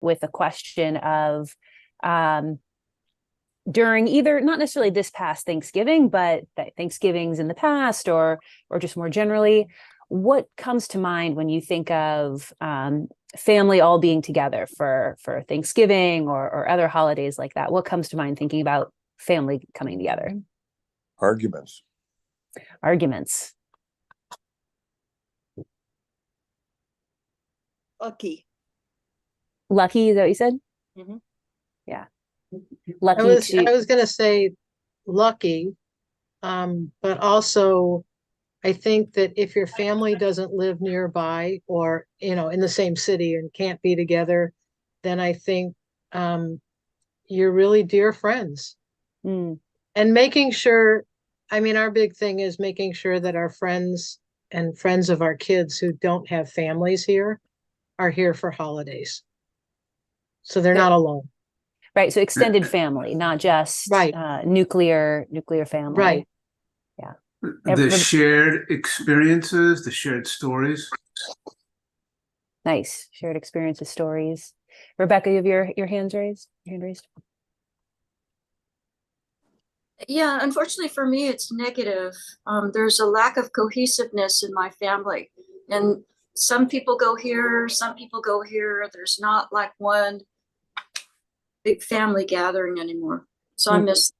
with a question of, during either not necessarily this past Thanksgiving, but Thanksgivings in the past, or just more generally, what comes to mind when you think of family all being together for Thanksgiving or other holidays like that? What comes to mind thinking about family coming together? Arguments. Lucky. Lucky, is that what you said? Mm-hmm. Yeah. Lucky I was going to say lucky, but also I think that if your family doesn't live nearby or, in the same city and can't be together, then I think you're really dear friends. Mm. And making sure, our big thing is making sure that our friends and friends of our kids who don't have families here are here for holidays. So they're not alone. Right. So extended family, not just nuclear family. Right. Yeah. The shared experiences, the shared stories. Nice. Shared experiences, stories. Rebecca, you have your hand raised? Yeah, unfortunately for me, it's negative. There's a lack of cohesiveness in my family. And some people go here, some people go here. There's not like one big family gathering anymore. So I miss.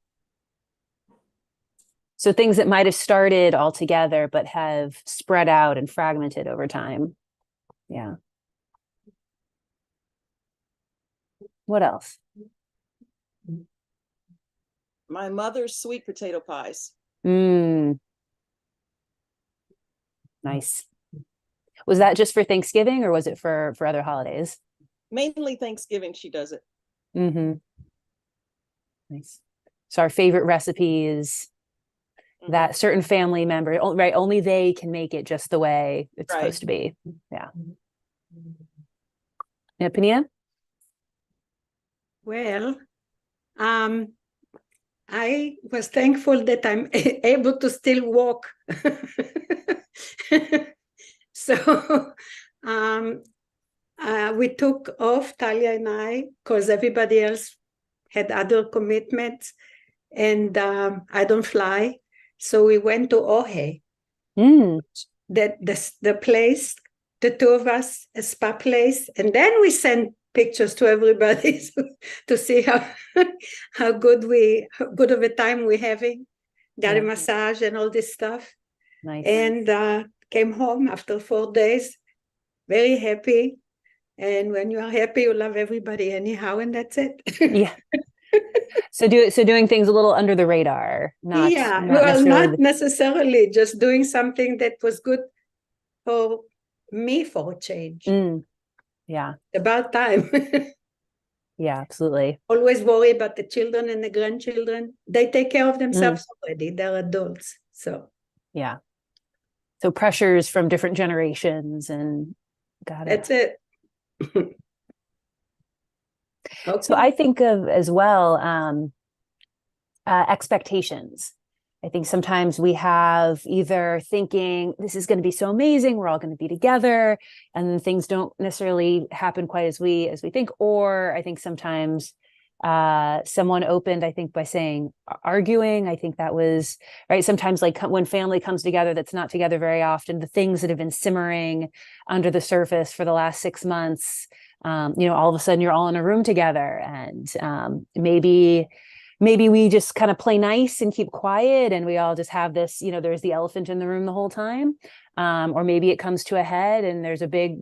So things that might have started all together, but have spread out and fragmented over time. Yeah. What else? My mother's sweet potato pies. Nice. Was that just for Thanksgiving or was it for other holidays? Mainly Thanksgiving, she does it. Nice. So our favorite recipe is that certain family member, right? Only they can make it just the way it's supposed to be. Yeah. Yeah, Pania? Well, I was thankful that I'm able to still walk. So we took off, Talia and I, because everybody else had other commitments, and I don't fly. So we went to Ohe, the place, the two of us, a spa place, and then we sent pictures to everybody to see how good of a time we're having. Got a massage and all this stuff. Nice. And came home after 4 days, very happy. And when you are happy, you love everybody anyhow, and that's it. Yeah. So doing things a little under the radar, not necessarily, just doing something that was good for me for a change. Yeah. About time. Yeah, absolutely. Always worry about the children and the grandchildren. They take care of themselves already. They're adults. So yeah. So pressures from different generations and That's it. Okay. So I think of as well expectations. I think sometimes we have either thinking this is going to be so amazing, we're all going to be together, and then things don't necessarily happen quite as we think. Or I think sometimes someone opened, I think, by saying arguing. I think that was right. Sometimes like when family comes together that's not together very often, the things that have been simmering under the surface for the last 6 months, all of a sudden you're all in a room together, and maybe we just kind of play nice and keep quiet and we all just have this, there's the elephant in the room the whole time. Or maybe it comes to a head and there's a big,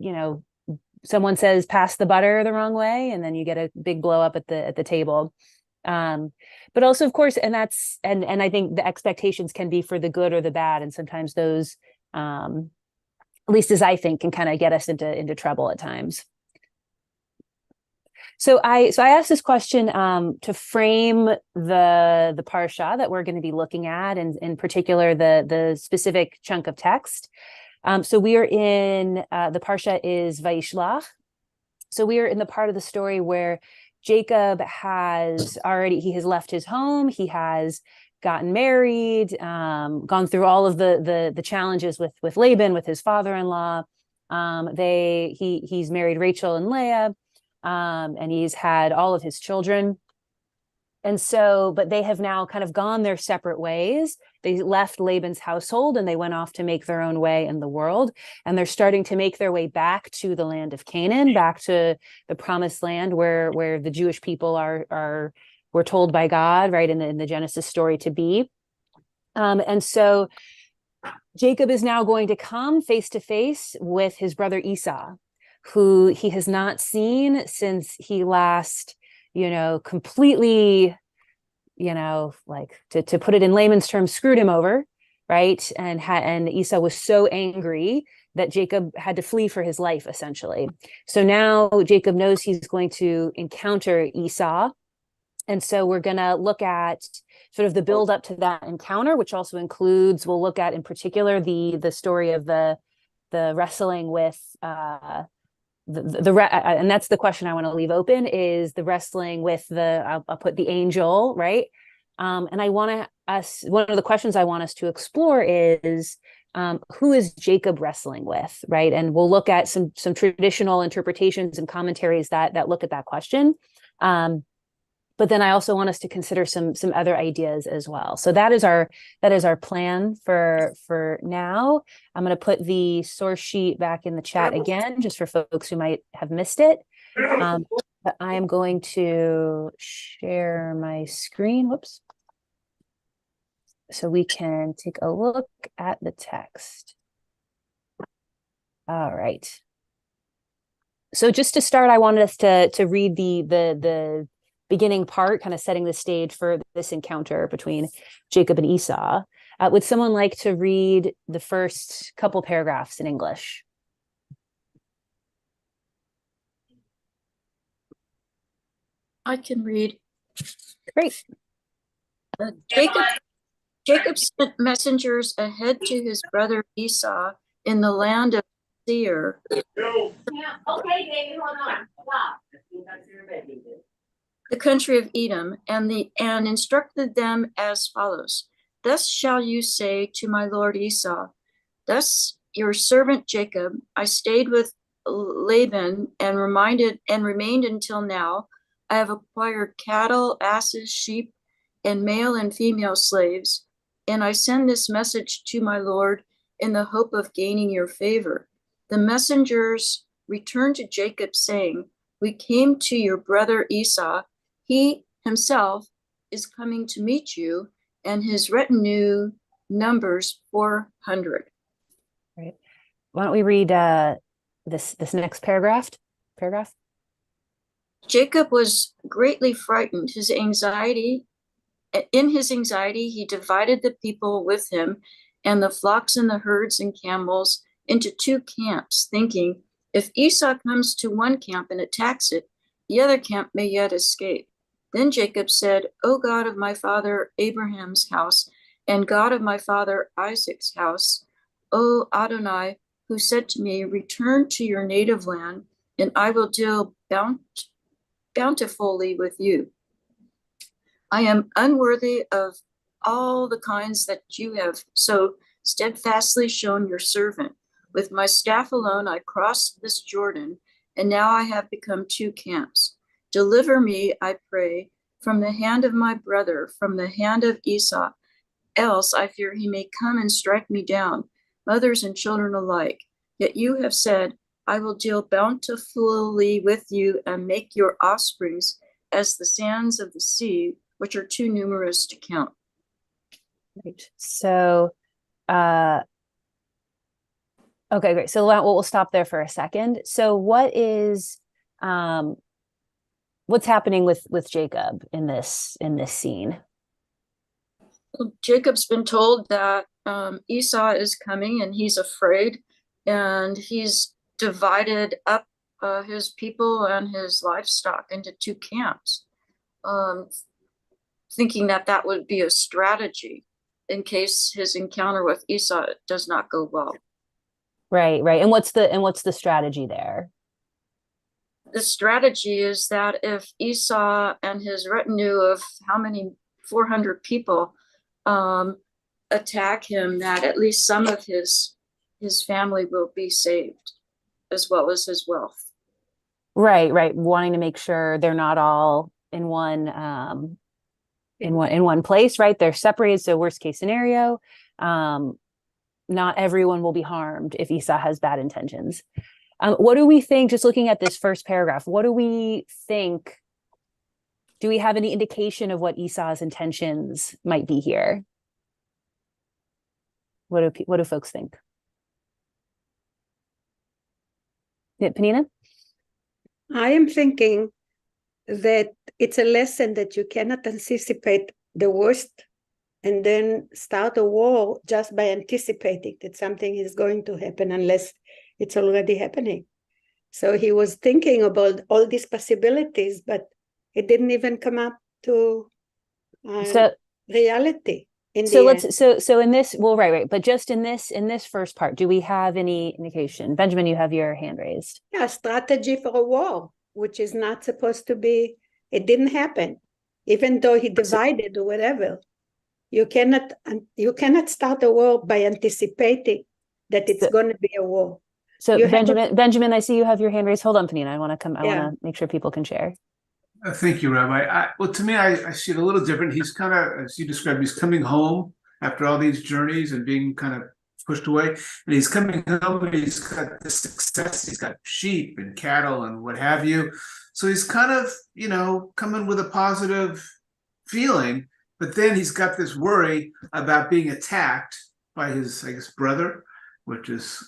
someone says, pass the butter the wrong way. And then you get a big blow up at the table. But also, of course, and I think the expectations can be for the good or the bad. And sometimes those, at least as I think, can kind of get us into trouble at times. So I asked this question to frame the parsha that we're going to be looking at, and in particular the specific chunk of text. So we are in the parsha is Vayishlach. So we are in the part of the story where Jacob has left his home, he has gotten married, gone through all of the challenges with Laban, with his father-in-law. He's married Rachel and Leah. and he's had all of his children. And so, but they have now kind of gone their separate ways. They left Laban's household and they went off to make their own way in the world. And they're starting to make their way back to the land of Canaan, back to the promised land where the Jewish people were told by God, right, in the Genesis story to be. And so Jacob is now going to come face to face with his brother Esau, who he has not seen since he last, completely, like to put it in layman's terms, screwed him over, right? And Esau was so angry that Jacob had to flee for his life, essentially. So now Jacob knows he's going to encounter Esau. And so we're going to look at sort of the build up to that encounter, which also includes, we'll look at in particular the story of the wrestling with and that's the question I want to leave open, is the wrestling with I'll put the angel, right? And one of the questions I want us to explore is, who is Jacob wrestling with, right? And we'll look at some traditional interpretations and commentaries that look at that question. But then I also want us to consider some other ideas as well. So that is our plan for now. I'm going to put the source sheet back in the chat again, just for folks who might have missed it. But I am going to share my screen. Whoops. So we can take a look at the text. All right. So just to start, I wanted us to read the beginning part, kind of setting the stage for this encounter between Jacob and Esau. Would someone like to read the first couple paragraphs in English? I can read. Great. Jacob sent messengers ahead to his brother Esau in the land of Seir. Okay, baby, hold on. Stop. The country of Edom, and instructed them as follows: Thus shall you say to my lord Esau, thus your servant Jacob, I stayed with Laban and remained until now. I have acquired cattle, asses, sheep, and male and female slaves, and I send this message to my lord in the hope of gaining your favor. The messengers returned to Jacob, saying, we came to your brother Esau. He himself is coming to meet you, and his retinue numbers 400. Right. Why don't we read this next paragraph? Jacob was greatly frightened. In his anxiety, he divided the people with him and the flocks and the herds and camels into two camps, thinking, if Esau comes to one camp and attacks it, the other camp may yet escape. Then Jacob said, O God of my father Abraham's house, and God of my father Isaac's house, O Adonai, who said to me, return to your native land, and I will deal bountifully with you. I am unworthy of all the kinds that you have so steadfastly shown your servant. With my staff alone I crossed this Jordan, and now I have become two camps. Deliver me, I pray, from the hand of my brother, from the hand of Esau, else I fear he may come and strike me down, mothers and children alike. Yet you have said, I will deal bountifully with you and make your offsprings as the sands of the sea, which are too numerous to count. Right. So, okay, great. So we'll stop there for a second. So what's happening with Jacob in this scene? Well, Jacob's been told that Esau is coming, and he's afraid, and he's divided up his people and his livestock into two camps, thinking that would be a strategy in case his encounter with Esau does not go well. Right. And what's the strategy there? The strategy is that if Esau and his retinue of 400 people attack him, that at least some of his family will be saved, as well as his wealth. Right. Wanting to make sure they're not all in one in one place, right? They're separated. So worst case scenario, not everyone will be harmed if Esau has bad intentions. What do we think, just looking at this first paragraph, what do we think? Do we have any indication of what Esau's intentions might be here? What do folks think? Yeah, Panina? I am thinking that it's a lesson that you cannot anticipate the worst and then start a war just by anticipating that something is going to happen unless it's already happening. So he was thinking about all these possibilities, but it didn't even come up to reality. So in this, well, right. But just in this first part, do we have any indication? Benjamin, you have your hand raised. Yeah, strategy for a war, which is not supposed to be, it didn't happen. Even though he divided or whatever, you cannot start a war by anticipating that it's going to be a war. So Benjamin, I see you have your hand raised. Hold on, Panina. I want to make sure people can share. Thank you, Rabbi. Well, to me, I see it a little different. He's kind of, as you described, he's coming home after all these journeys and being kind of pushed away. And he's coming home and he's got this success. He's got sheep and cattle and what have you. So he's kind of, coming with a positive feeling. But then he's got this worry about being attacked by his, I guess, brother, which is,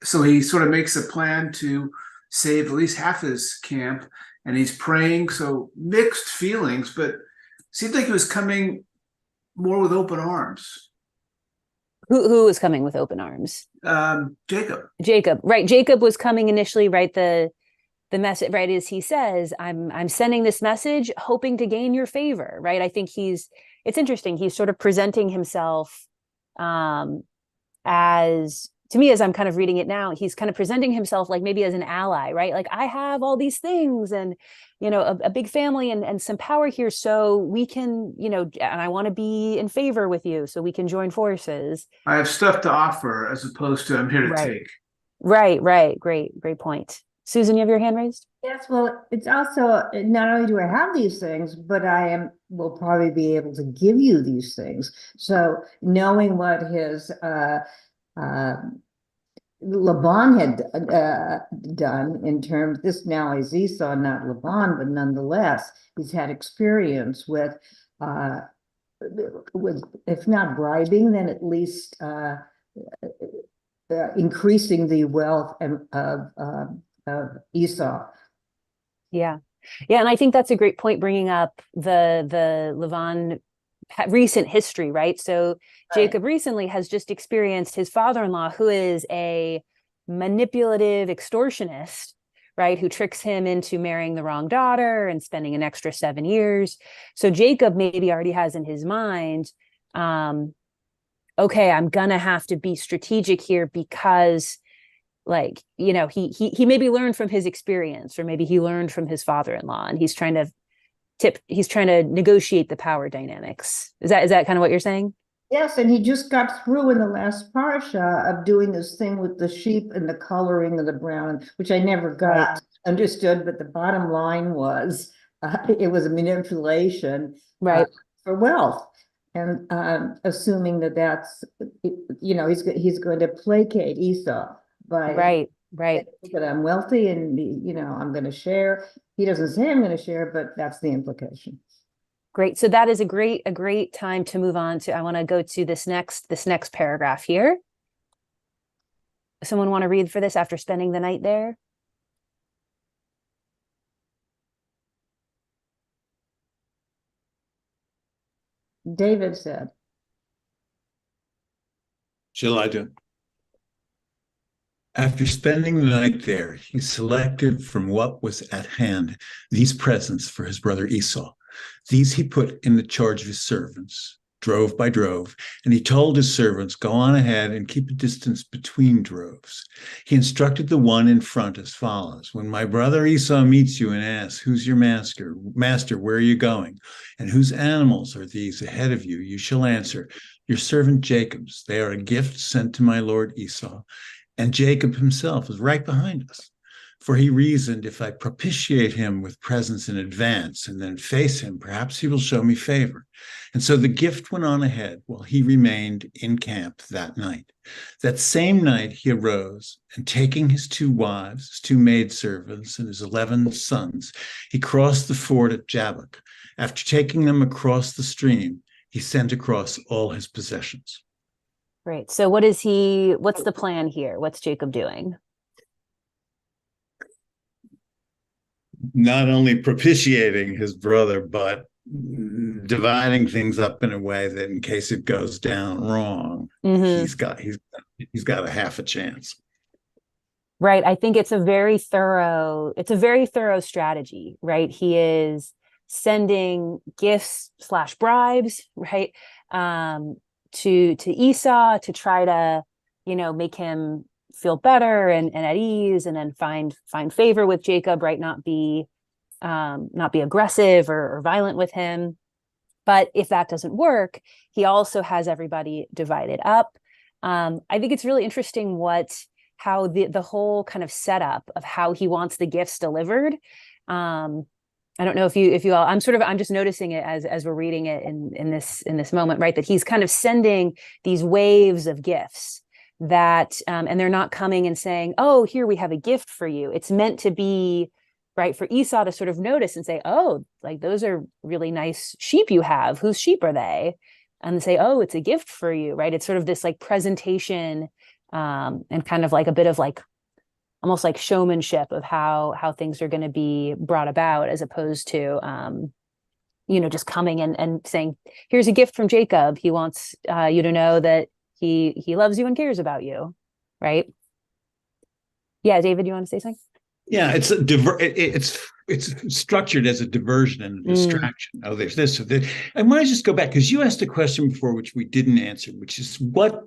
so he sort of makes a plan to save at least half his camp. And he's praying, so mixed feelings, but seemed like he was coming more with open arms. Who was coming with open arms? Jacob, right? Jacob was coming initially, right? The message, right? As he says, I'm sending this message, hoping to gain your favor, right? I think it's interesting. He's sort of presenting himself as. To me, as I'm kind of reading it now, he's kind of presenting himself like maybe as an ally, right? Like, I have all these things and, a big family and some power here. So we can, and I want to be in favor with you so we can join forces. I have stuff to offer as opposed to I'm here to take. Right. Great point. Susan, you have your hand raised? Yes, well, it's also, not only do I have these things, but will probably be able to give you these things. So knowing what his, Laban had done in terms, this now is Esau, not Laban, but nonetheless, he's had experience with if not bribing, then at least increasing the wealth of Esau. Yeah, and I think that's a great point, bringing up the Laban recent history, right? So Jacob recently has just experienced his father-in-law, who is a manipulative extortionist, right? Who tricks him into marrying the wrong daughter and spending an extra 7 years. So Jacob maybe already has in his mind, okay, I'm gonna have to be strategic here because, he maybe learned from his experience, or maybe he learned from his father-in-law, and he's trying to negotiate the power dynamics. Is that kind of what you're saying? Yes, and he just got through in the last Parsha of doing this thing with the sheep and the coloring of the brown, which I never got understood, but the bottom line was it was a manipulation for wealth. And assuming that's, he's going to placate Esau by right. But I'm wealthy and I'm going to share. He doesn't say I'm going to share, but that's the implication. Great. So that is a great time to move on to. I want to go to this next paragraph here. Someone want to read for this after spending the night there? David said. Shall I do? After spending the night there, he selected from what was at hand these presents for his brother Esau. These he put in the charge of his servants, drove by drove, and he told his servants, "Go on ahead and keep a distance between droves." He instructed the one in front as follows: "When my brother Esau meets you and asks, 'Who's your master? Master, where are you going? And whose animals are these ahead of you?' you shall answer, 'Your servant Jacob's. They are a gift sent to my lord Esau.' And Jacob himself is right behind us. For he reasoned, if I propitiate him with presents in advance and then face him, perhaps he will show me favor. And so the gift went on ahead while he remained in camp that night. That same night he arose, and taking his 2 wives, his 2 maidservants, and his 11 sons, he crossed the ford at Jabbok. After taking them across the stream, he sent across all his possessions. Great. So what's the plan here? What's Jacob doing? Not only propitiating his brother, but dividing things up in a way that in case it goes down wrong, he's got a half a chance. Right. I think it's a very thorough strategy, right? He is sending gifts / bribes, right? To Esau to try to, make him feel better and at ease, and then find favor with Jacob, right? Not be aggressive or violent with him. But if that doesn't work, he also has everybody divided up. I think it's really interesting how the whole kind of setup of how he wants the gifts delivered. I don't know if you all, I'm just noticing it as we're reading it in this moment, right? That he's kind of sending these waves of gifts that, and they're not coming and saying, oh, here we have a gift for you. It's meant to be, right, for Esau to sort of notice and say, oh, like those are really nice sheep you have. Whose sheep are they? And say, oh, it's a gift for you, right? It's sort of this like presentation, and kind of like a bit of like almost like showmanship of how things are going to be brought about, as opposed to just coming and saying, here's a gift from Jacob. He wants you to know that he loves you and cares about you, right? Yeah, David, you want to say something? Yeah, it's structured as a diversion and a distraction. Oh, there's this or this. I want to just go back, because you asked a question before which we didn't answer, which is, what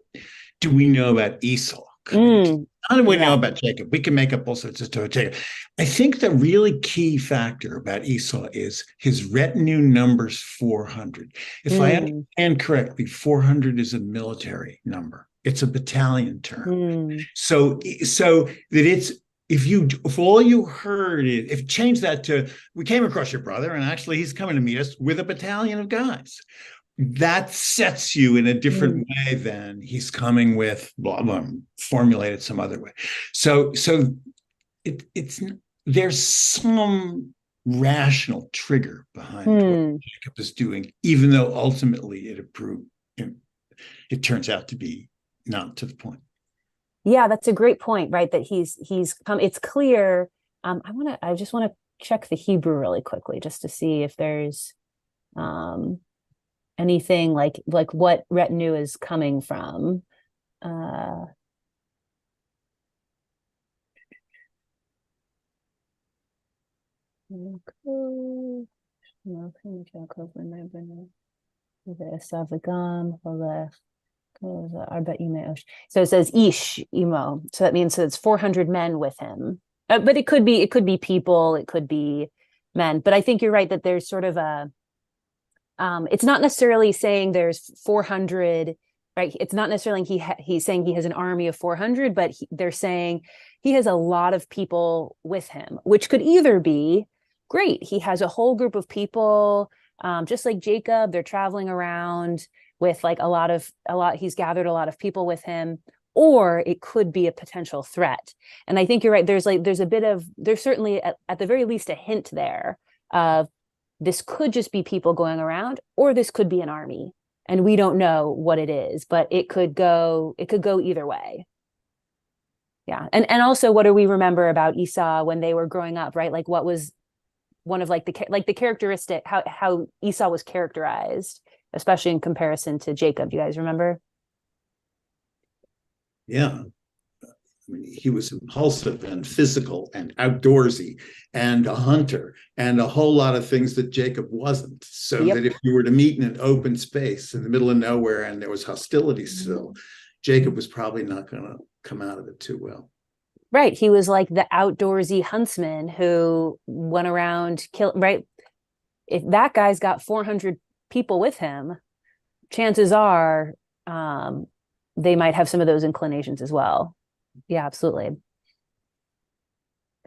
do we know about Esau? How do we know about Jacob? We can make up all sorts of stories. Jacob. I think the really key factor about Esau is his retinue numbers 400. If I understand correctly, 400 is a military number. It's a battalion term. So that it's, if all you heard is, if change that to, we came across your brother and actually he's coming to meet us with a battalion of guys, that sets you in a different way than he's coming with blah blah, formulated some other way. So it's there's some rational trigger behind what Jacob is doing, even though ultimately it turns out to be not to the point. Yeah, that's a great point, right? That he's come. It's clear. I just want to check the Hebrew really quickly just to see if there's anything like what retinue is coming from. So it says ish imo. So that means it's 400 men with him. But it could be people, it could be men. But I think you're right that there's sort of a it's not necessarily saying there's 400, right? It's not necessarily he's saying he has an army of 400, but they're saying he has a lot of people with him, which could either be great. He has a whole group of people, just like Jacob. They're traveling around with like he's gathered a lot of people with him, or it could be a potential threat. And I think you're right. There's certainly at the very least a hint there of, this could just be people going around, or this could be an army, and we don't know what it is, but it could go either way. Yeah. And also, what do we remember about Esau when they were growing up, right? Like, what was one of like the characteristic, how Esau was characterized, especially in comparison to Jacob? Do you guys remember? Yeah. I mean, he was impulsive and physical and outdoorsy and a hunter and a whole lot of things that Jacob wasn't. So that if you were to meet in an open space in the middle of nowhere and there was hostility still, Jacob was probably not going to come out of it too well. Right. He was like the outdoorsy huntsman who went around right? If that guy's got 400 people with him, chances are they might have some of those inclinations as well. Yeah, absolutely.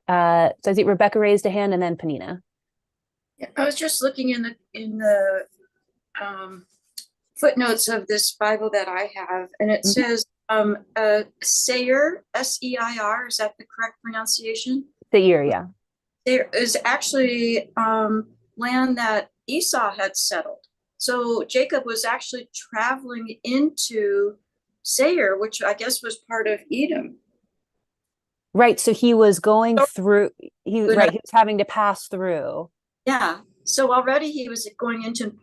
So I think Rebecca raised a hand and then Panina. Yeah, I was just looking in the footnotes of this Bible that I have, and it says Seir, Seir, is that the correct pronunciation? Seir, yeah. There is actually land that Esau had settled. So Jacob was actually traveling into Seir, which I guess was part of Edom. Right. So he was going through, he was having to pass through. Yeah. So already he was going into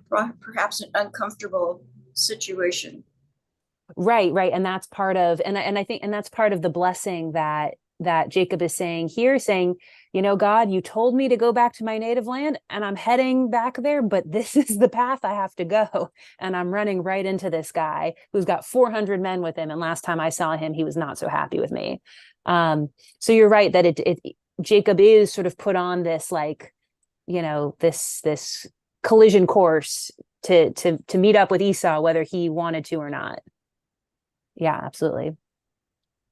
perhaps an uncomfortable situation. Right. And that's part of, and I think, and that's part of the blessing that Jacob is saying here, saying, God, you told me to go back to my native land and I'm heading back there, but this is the path I have to go. And I'm running right into this guy who's got 400 men with him. And last time I saw him, he was not so happy with me. So you're right that Jacob is sort of put on this, this collision course to meet up with Esau, whether he wanted to or not. Yeah, absolutely.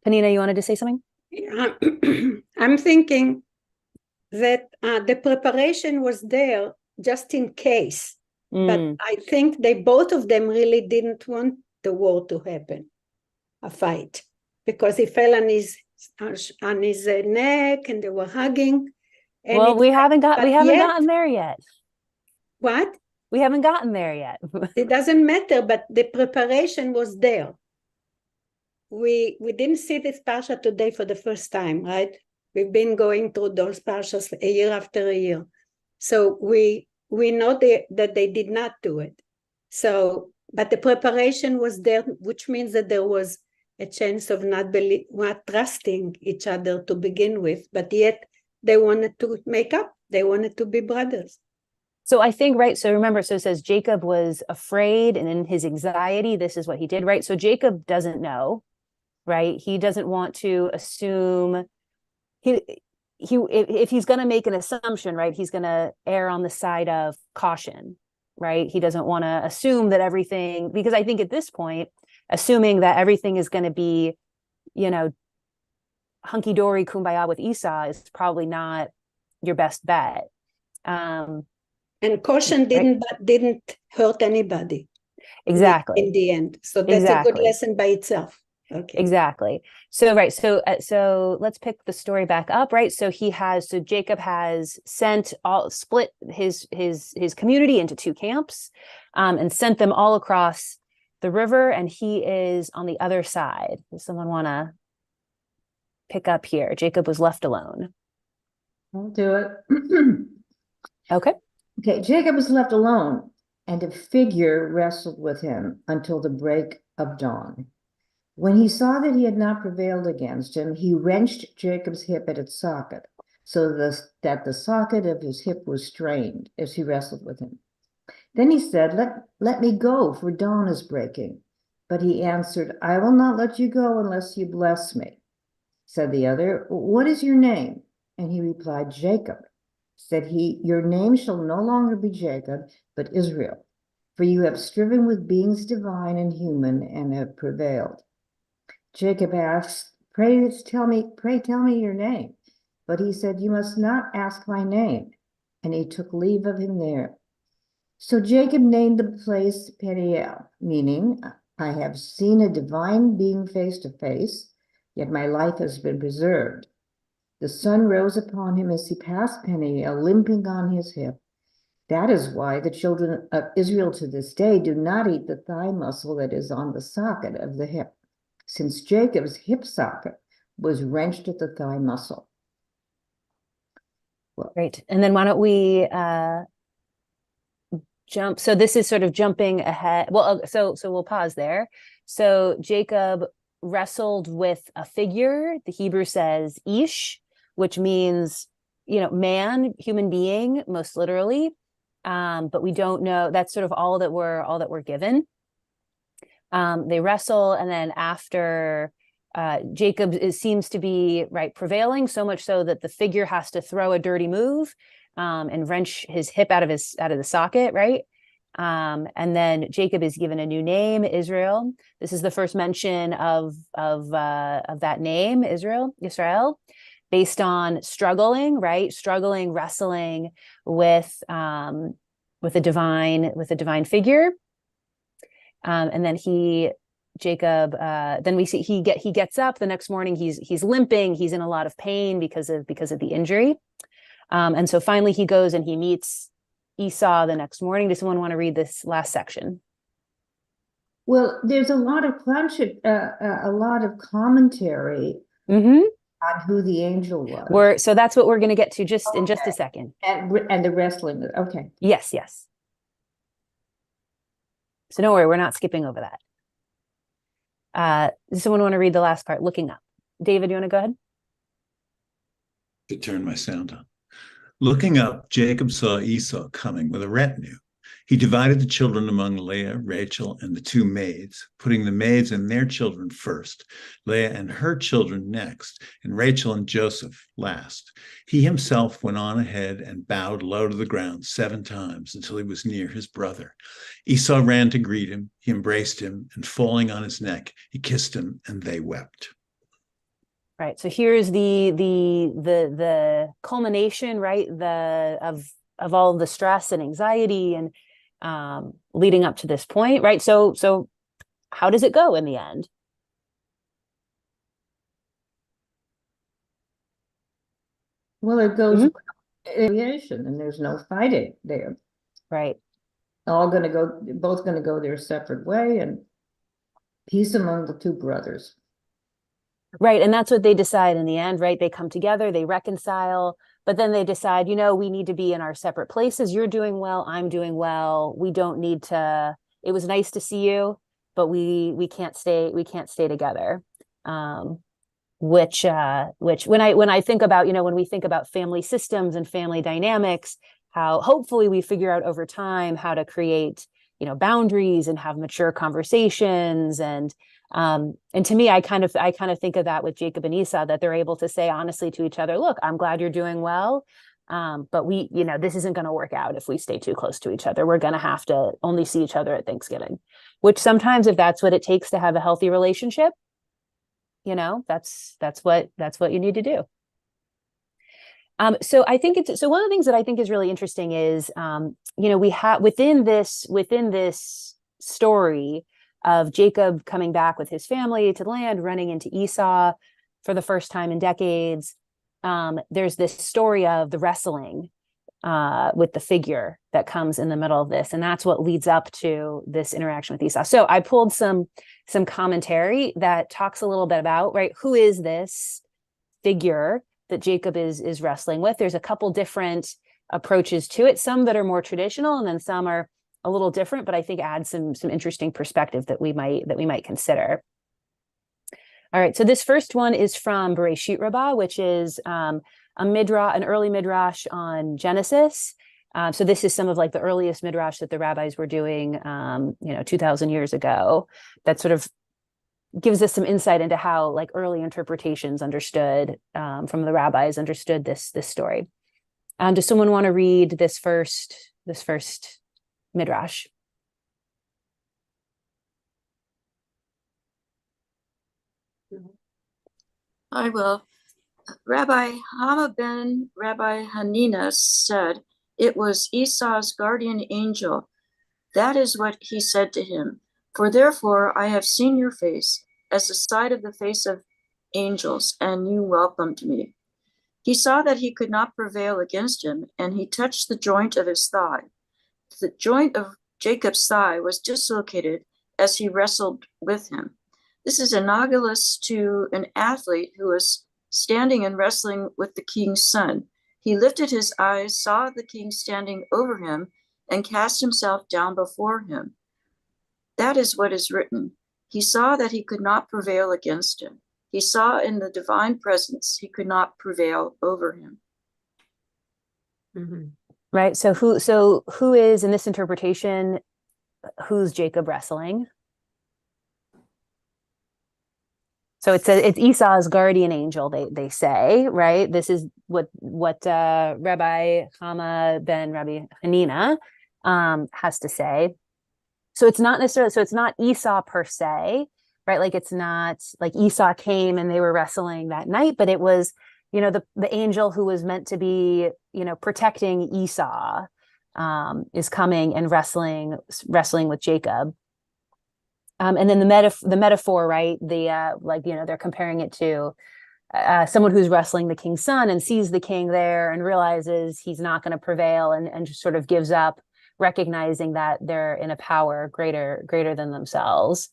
Panina, you wanted to say something? Yeah. I'm thinking that the preparation was there just in case, but I think both of them really didn't want the war to happen, a fight, because he fell on his neck and they were hugging. And well, we haven't gotten there yet. What? We haven't gotten there yet. It doesn't matter, but the preparation was there. We didn't see this parsha today for the first time, right? We've been going through those parshas a year after a year. So we know that they did not do it. So, but the preparation was there, which means that there was a chance of not trusting each other to begin with, but yet they wanted to make up. They wanted to be brothers. So I think, right, so remember, so it says Jacob was afraid, and in his anxiety, this is what he did, right? So Jacob doesn't know, right? He doesn't want to assume, if he's going to make an assumption, right, he's going to err on the side of caution, right? He doesn't want to assume that everything, because I think at this point, assuming that everything is going to be, hunky-dory kumbaya with Esau is probably not your best bet. And caution didn't hurt anybody. Exactly. In the end. So that's a good lesson by itself. Okay. Exactly. So, right. So let's pick the story back up, right? So Jacob has split his community into two camps, and sent them all across the river, and he is on the other side. Does someone want to pick up here? Jacob was left alone. I'll do it. Okay. Okay, Jacob was left alone, and a figure wrestled with him until the break of dawn. When he saw that he had not prevailed against him, he wrenched Jacob's hip at its socket, so that the socket of his hip was strained as he wrestled with him. Then he said, let me go, for dawn is breaking. But he answered, I will not let you go unless you bless me. Said the other, what is your name? And he replied, Jacob. Said he, your name shall no longer be Jacob, but Israel, for you have striven with beings divine and human and have prevailed. Jacob asked, pray tell me your name. But he said, you must not ask my name. And he took leave of him there. So Jacob named the place Peniel, meaning, I have seen a divine being face to face, yet my life has been preserved. The sun rose upon him as he passed Peniel, limping on his hip. That is why the children of Israel to this day do not eat the thigh muscle that is on the socket of the hip, since Jacob's hip socket was wrenched at the thigh muscle. Well, great. And then why don't we jump? So this is sort of jumping ahead. Well, so we'll pause there. So Jacob wrestled with a figure. The Hebrew says ish, which means, man, human being, most literally. But we don't know. That's sort of all that we're given. They wrestle, and then after Jacob seems to be prevailing, so much so that the figure has to throw a dirty move and wrench his hip out of the socket, right? And then Jacob is given a new name, Israel. This is the first mention of that name, Israel. based on struggling, right? Struggling, wrestling with a divine figure. And then Jacob, then we see he gets up the next morning. He's limping. He's in a lot of pain because of the injury. And so finally he goes and he meets Esau the next morning. Does someone want to read this last section? Well, there's a lot of commentary Mm-hmm. on who the angel was. So that's what we're going to get to in just a second. And the wrestling. Okay. Yes. So don't worry, we're not skipping over that. Does someone want to read the last part? Looking up. David, you want to go ahead? To turn my sound on. Looking up, Jacob saw Esau coming with a retinue. He divided the children among Leah, Rachel, and the two maids, putting the maids and their children first, Leah and her children next, and Rachel and Joseph last. He himself went on ahead and bowed low to the ground 7 times until he was near his brother. Esau ran to greet him. He embraced him, and falling on his neck, he kissed him, and they wept. Right. So here's the culmination, right? Of all of the stress and anxiety and leading up to this point, right? So how does it go in the end? Well, it goes creation, and there's no fighting there. Right. Both going to go their separate way, and peace among the two brothers. Right. And that's what they decide in the end, right? They come together, they reconcile, but then they decide, we need to be in our separate places. You're doing well, I'm doing well. We don't need to, it was nice to see you, but we can't stay together. Which when I think about, when we think about family systems and family dynamics, how hopefully we figure out over time how to create, boundaries and have mature conversations. And to me, I kind of think of that with Jacob and Esau, that they're able to say honestly to each other, look, I'm glad you're doing well. But this isn't going to work out if we stay too close to each other. We're going to have to only see each other at Thanksgiving, which sometimes, if that's what it takes to have a healthy relationship, that's what you need to do. So I think so one of the things that I think is really interesting is, we have within this story of Jacob coming back with his family to the land, running into Esau for the first time in decades. There's this story of the wrestling with the figure that comes in the middle of this. And that's what leads up to this interaction with Esau. So I pulled some commentary that talks a little bit about, right, who is this figure that Jacob is wrestling with. There's a couple different approaches to it, some that are more traditional, and then some are a little different, but I think add some interesting perspective that we might consider. All right, so this first one is from Bereshit Rabbah, which is an early midrash on Genesis. So this is some of the earliest midrash that the rabbis were doing, 2,000 years ago. That sort of gives us some insight into how early interpretations understood from the rabbis understood this story. Does someone want to read this first midrash? I will. Rabbi Hannah ben Rabbi Hannah said, it was Esau's guardian angel. That is what he said to him. For therefore I have seen your face as the sight of the face of angels, and you welcomed me. He saw that he could not prevail against him, and he touched the joint of his thigh. The joint of Jacob's thigh was dislocated as he wrestled with him. This is analogous to an athlete who was standing and wrestling with the king's son. He lifted his eyes, saw the king standing over him, and cast himself down before him. That is what is written. He saw that he could not prevail against him. He saw in the divine presence he could not prevail over him. Mm-hmm. Right. So who is, in this interpretation, who's Jacob wrestling? So it's Esau's guardian angel, they say, right? This is what Rabbi Hannah ben Rabbi Hannah has to say. So it's not Esau per se, right? It's not like Esau came and they were wrestling that night, but it was the angel who was meant to be, protecting Esau, is coming and wrestling with Jacob. And then the metaphor, right? They're comparing it to someone who's wrestling the king's son and sees the king there and realizes he's not going to prevail, and just sort of gives up, recognizing that they're in a power greater than themselves.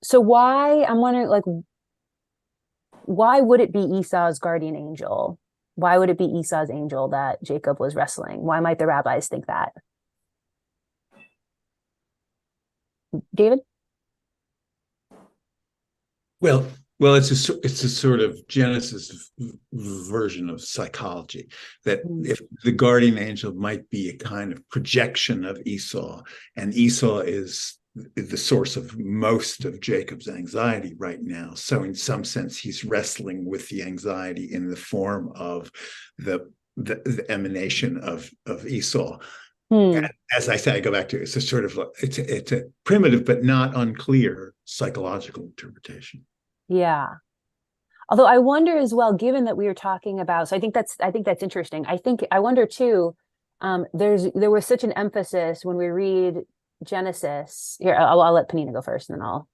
So I'm wondering, like, why would it be Esau's guardian angel? Why would it be Esau's angel that Jacob was wrestling? Why might the rabbis think that? David? Well, it's a sort of Genesis version of psychology, that if the guardian angel might be a kind of projection of Esau, and Esau is the source of most of Jacob's anxiety right now. So in some sense, he's wrestling with the anxiety in the form of the emanation of Esau. And as I say, I go back to it's a primitive but not unclear psychological interpretation. Yeah. Although I wonder as well, given that we were talking about, so I think that's interesting. I wonder too, there was such an emphasis when we read Genesis. Here, I'll let Penina go first, and then I'll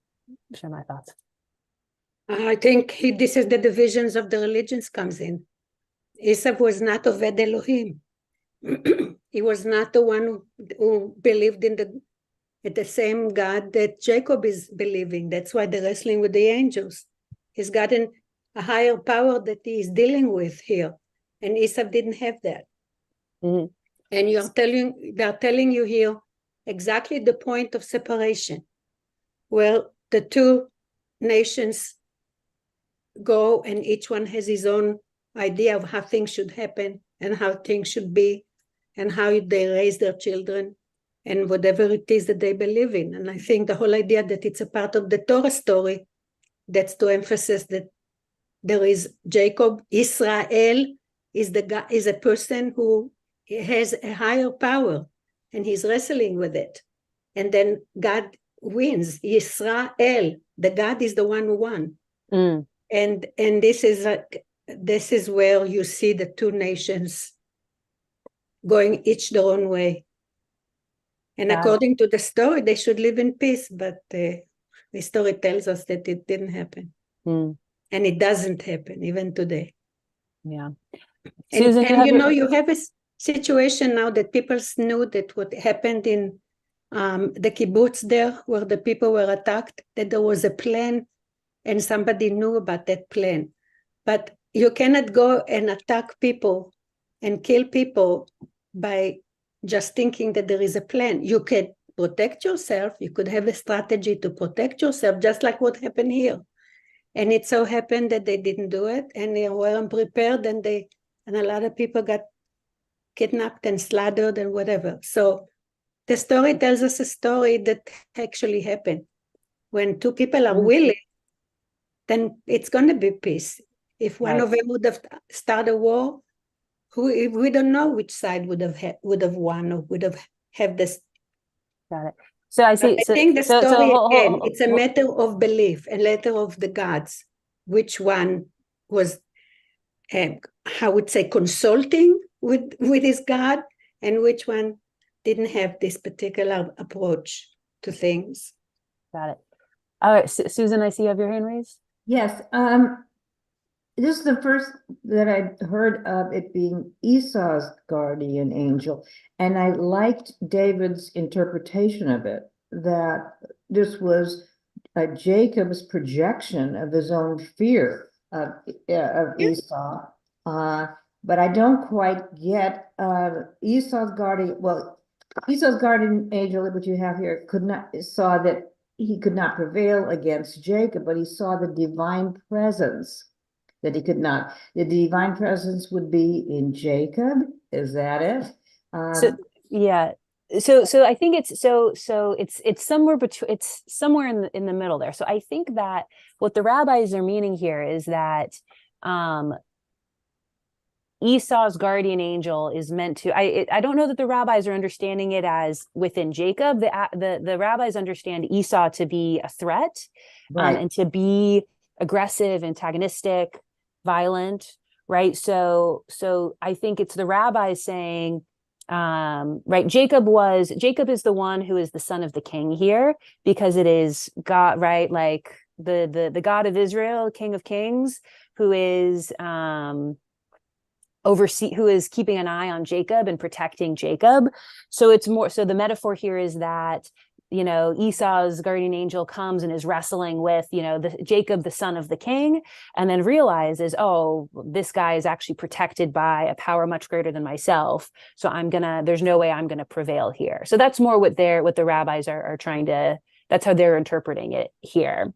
share my thoughts. I think this is the divisions of the religions comes in. Esau was not Oved Elohim. He was not the one who believed in the same God that Jacob is believing. That's why they're wrestling with the angels. He's gotten a higher power that he is dealing with here, and Esau didn't have that. And they're telling you here exactly the point of separation, where the two nations go and each one has his own idea of how things should happen and how things should be and how they raise their children and whatever it is that they believe in. And I think the whole idea that it's a part of the Torah story, that's to emphasize that there is Jacob, Israel is a person who has a higher power, and he's wrestling with it. And then God wins. Israel, the God is the one who won. And this is where you see the two nations going each their own way. And according to the story, they should live in peace, but the story tells us that it didn't happen. And it doesn't happen even today. Yeah. And you have a situation now that people knew that what happened in the kibbutz there, where the people were attacked, that there was a plan and somebody knew about that plan. But you cannot go and attack people and kill people by just thinking that there is a plan. You can protect yourself. You could have a strategy to protect yourself, just like what happened here. And it so happened that they didn't do it, and they weren't prepared, and a lot of people got kidnapped and slaughtered and whatever. So the story tells us a story that actually happened. When two people are willing, then it's going to be peace. If one of them would have started a war, we don't know which side would have won or would have this. Got it. So I see. I think the story again, it's a matter of belief, a matter of the gods. Which one was, I would say, consulting with his God, and which one didn't have this particular approach to things. Got it. All right, Susan, I see you have your hand raised. Yes. This is the first that I'd heard of it being Esau's guardian angel. And I liked David's interpretation of it, that this was Jacob's projection of his own fear of Esau. But I don't quite get Esau's guardian angel, which you have here, saw that he could not prevail against Jacob, but he saw the divine presence that he could not. The divine presence would be in Jacob. Is that it? So I think it's somewhere between, it's somewhere in the middle there. So I think that what the rabbis are meaning here is that Esau's guardian angel is meant to. I don't know that the rabbis are understanding it as within Jacob. The rabbis understand Esau to be a threat, right, and to be aggressive, antagonistic, violent, right? So I think it's the rabbis saying, right, Jacob is the one who is the son of the king here, because it is God, right? Like the God of Israel, King of Kings, who is who is keeping an eye on Jacob and protecting Jacob. So it's more, so the metaphor here is that, you know, Esau's guardian angel comes and is wrestling with, you know, Jacob, the son of the king, and then realizes, oh, this guy is actually protected by a power much greater than myself. So there's no way I'm gonna prevail here. So that's more what the rabbis are trying to, that's how they're interpreting it here.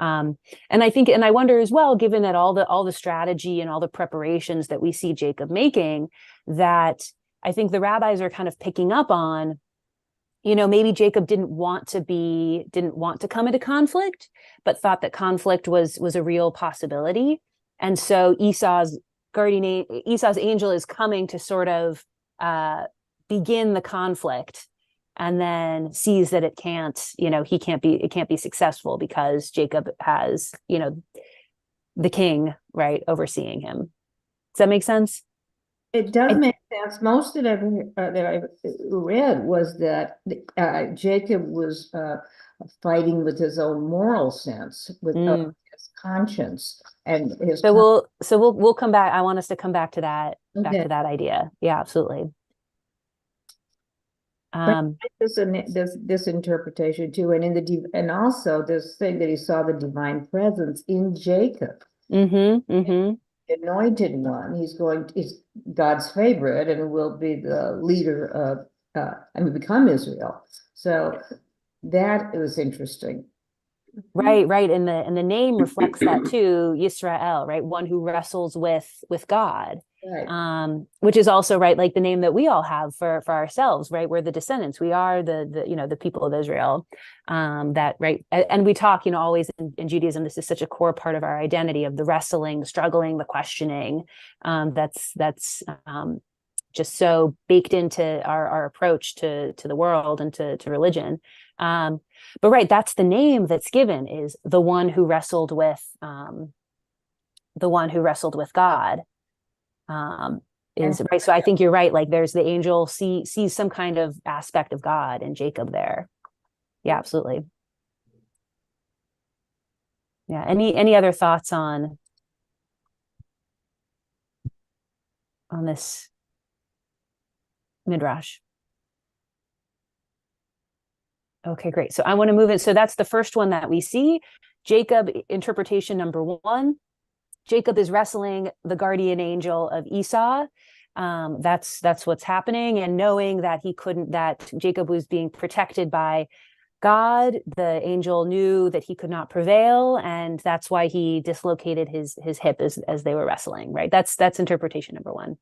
And I wonder as well, given that all the strategy and all the preparations that we see Jacob making, that I think the rabbis are kind of picking up on, you know, maybe Jacob didn't want to come into conflict, but thought that conflict was a real possibility. And so Esau's angel is coming to sort of begin the conflict, and then sees that it can't be successful because Jacob has, you know, the king, right, overseeing him. Does that make sense? It does make sense. Most that I read was that Jacob was fighting with his own moral sense, with his conscience, and his. So we'll come back. I want us to come back to that, Okay. back to that idea. Yeah, absolutely. This interpretation too, and also this thing that he saw the divine presence in Jacob. Anointed one. He's God's favorite and will be the leader of become Israel. So that was interesting. Right. And the name reflects that too, Yisrael, right? One who wrestles with God. Right. Which is also, right, like the name that we all have for ourselves, right? We're the descendants. We are the people of Israel. That, right. And we talk, you know, always in Judaism, this is such a core part of our identity, of the wrestling, the struggling, the questioning. That's just so baked into our approach to the world and to religion. But right, that's the name that's given, is the one who wrestled with God. Is right. So I think you're right. Like there's the angel sees some kind of aspect of God in Jacob there. Yeah, absolutely. Yeah. Any other thoughts on this midrash? Okay, great. So I want to move it. So that's the first one that we see. Jacob, interpretation number 1. Jacob is wrestling the guardian angel of Esau. That's what's happening. And knowing that that Jacob was being protected by God, the angel knew that he could not prevail. And that's why he dislocated his hip as they were wrestling, right? That's interpretation number 1.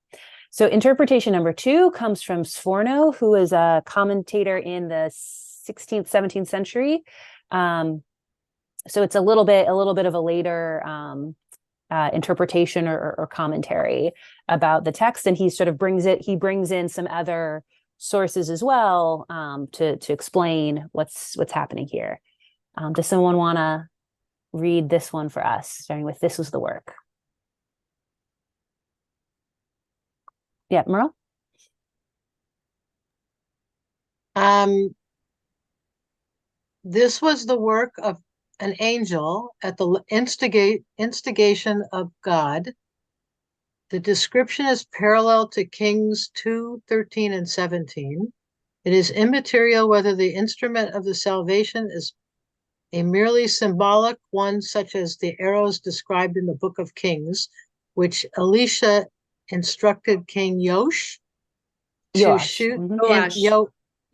So interpretation number 2 comes from Sforno, who is a commentator in the 16th, 17th century. So it's a little bit of a later interpretation or commentary about the text, and he sort of brings in some other sources as well to explain what's happening here. Does someone want to read this one for us, starting with "This was the work"? Yeah, Merle. This was the work of an angel at the instigation of God. The description is parallel to Kings 2:13 and 17. It is immaterial whether the instrument of the salvation is a merely symbolic one, such as the arrows described in the Book of Kings, which Elisha instructed King Yoash to shoot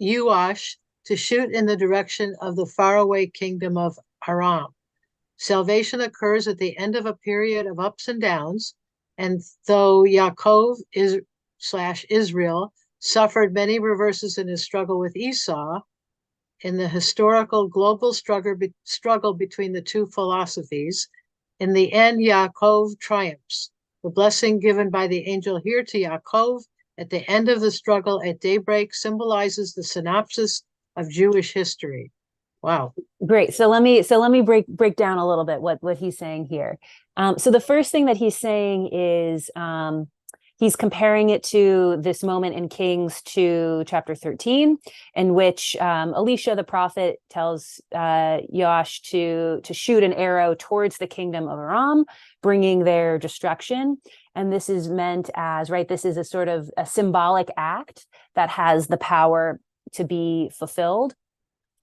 Yoash to shoot in the direction of the faraway kingdom of Aram. Salvation occurs at the end of a period of ups and downs, and though Yaakov Israel suffered many reverses in his struggle with Esau, in the historical global struggle between the two philosophies, in the end Yaakov triumphs. The blessing given by the angel here to Yaakov at the end of the struggle at daybreak symbolizes the synopsis of Jewish history. Wow. Great. So let me break down a little bit what he's saying here. So the first thing that he's saying is he's comparing it to this moment in Kings 2, chapter 13, in which Elisha the prophet tells Joash to shoot an arrow towards the kingdom of Aram, bringing their destruction. And this is meant as, right, this is a sort of a symbolic act that has the power to be fulfilled.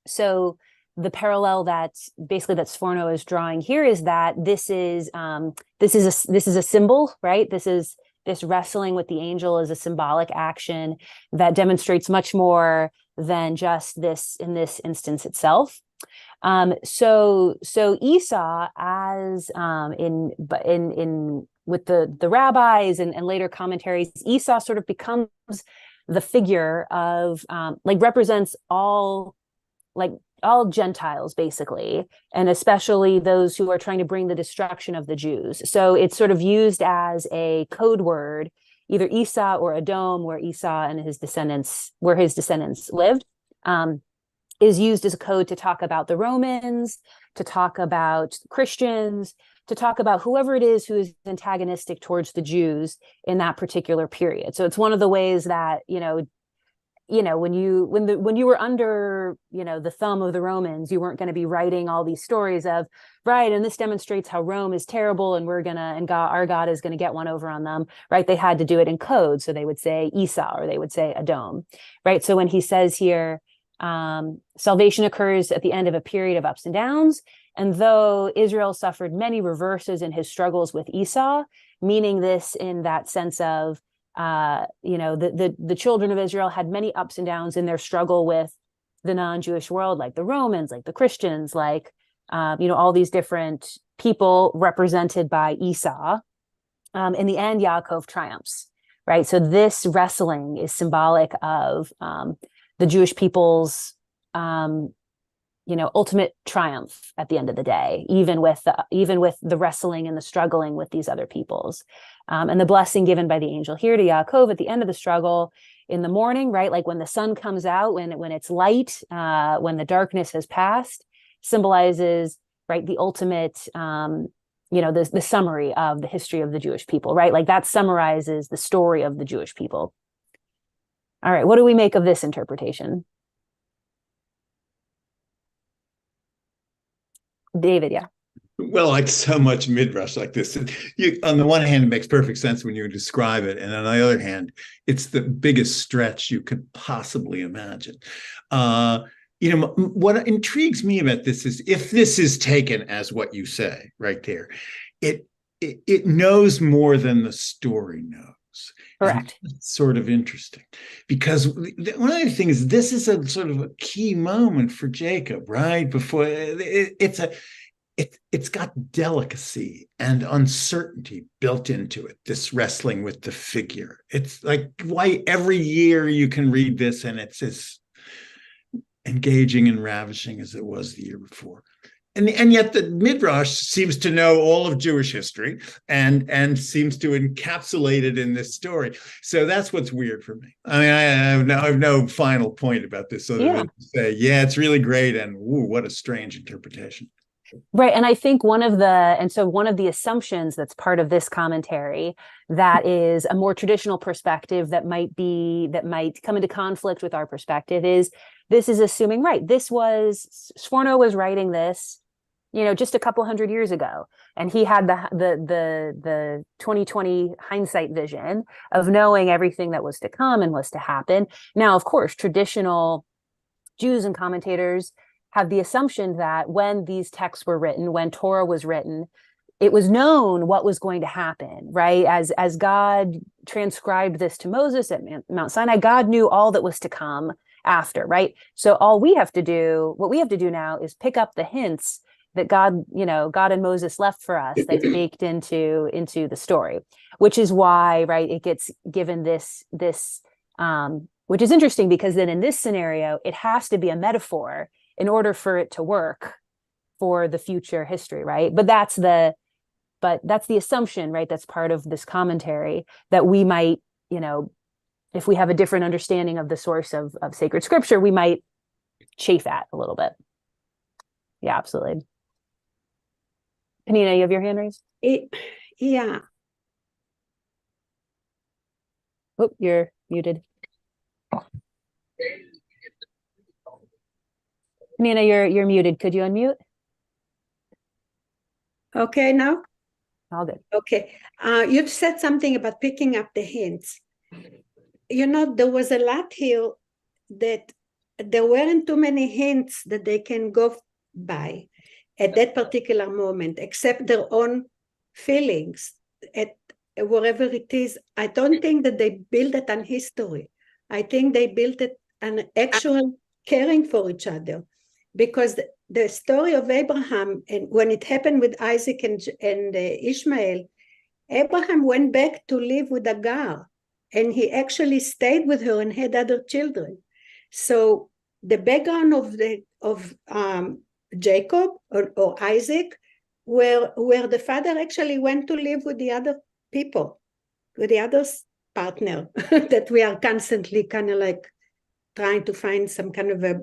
So the parallel that Sforno is drawing here is that this is a symbol, right? This wrestling with the angel is a symbolic action that demonstrates much more than just this in this instance itself. So Esau, as in with the rabbis and later commentaries, Esau sort of becomes the figure of represents all Gentiles, basically, and especially those who are trying to bring the destruction of the Jews. So it's sort of used as a code word, either Esau or Edom, where Esau and his descendants lived, is used as a code to talk about the Romans, to talk about Christians, to talk about whoever it is who is antagonistic towards the Jews in that particular period. So it's one of the ways that, when you were under, the thumb of the Romans, you weren't going to be writing all these stories of, right, and this demonstrates how Rome is terrible and our God is going to get one over on them, right? They had to do it in code. So they would say Esau or they would say Edom, right? So when he says here, salvation occurs at the end of a period of ups and downs, and though Israel suffered many reverses in his struggles with Esau, meaning this in that sense of, the children of Israel had many ups and downs in their struggle with the non-Jewish world, like the Romans, like the Christians, like, all these different people represented by Esau. In the end, Yaakov triumphs, right? So this wrestling is symbolic of the Jewish people's, ultimate triumph at the end of the day, even with the wrestling and the struggling with these other peoples. And the blessing given by the angel here to Yaakov at the end of the struggle in the morning, right? Like when the sun comes out, when it's light, when the darkness has passed, symbolizes, right, the ultimate, the summary of the history of the Jewish people, right? Like that summarizes the story of the Jewish people. All right, what do we make of this interpretation? David, yeah. Well, like so much midrash like this, on the one hand, it makes perfect sense when you describe it, and on the other hand, it's the biggest stretch you could possibly imagine. What intrigues me about this is if this is taken as what you say right there, it knows more than the story knows. Correct. It's sort of interesting because one of the things, this is a sort of a key moment for Jacob, right? Before it's got delicacy and uncertainty built into it, this wrestling with the figure. It's like why every year you can read this and it's as engaging and ravishing as it was the year before. And yet the Midrash seems to know all of Jewish history and seems to encapsulate it in this story. So that's what's weird for me. I mean, I have no final point about this other than to say, yeah, it's really great. And ooh, what a strange interpretation. Right. And I think one of the assumptions that's part of this commentary that is a more traditional perspective that might come into conflict with our perspective is this is assuming, right, Sforno was writing this, just a couple hundred years ago. And he had the 2020 hindsight vision of knowing everything that was to come and was to happen. Now, of course, traditional Jews and commentators have the assumption that when these texts were written, when Torah was written, it was known what was going to happen, right? As God transcribed this to Moses at Mount Sinai, God knew all that was to come after, right? So what we have to do now is pick up the hints that God and Moses left for us that's baked into the story, which is why, right, it gets given this, which is interesting because then in this scenario, it has to be a metaphor in order for it to work for the future history, right? But that's the assumption, right? That's part of this commentary that we might, if we have a different understanding of the source of sacred scripture, we might chafe at a little bit. Yeah, absolutely. Panina, you have your hand raised? Yeah. Oh, you're muted. Panina, you're muted. Could you unmute? Okay, now? All good. Okay. You said something about picking up the hints. You know, there was a lot here that there weren't too many hints that they can go by at that particular moment, except their own feelings at wherever it is. I don't think that they built it on history. I think they built it on actual caring for each other, because the story of Abraham, and when it happened with Isaac and Ishmael, Abraham went back to live with Agar, and he actually stayed with her and had other children. So the background of Jacob or Isaac, where the father actually went to live with the other people, with the other partner that we are constantly kind of like trying to find some kind of a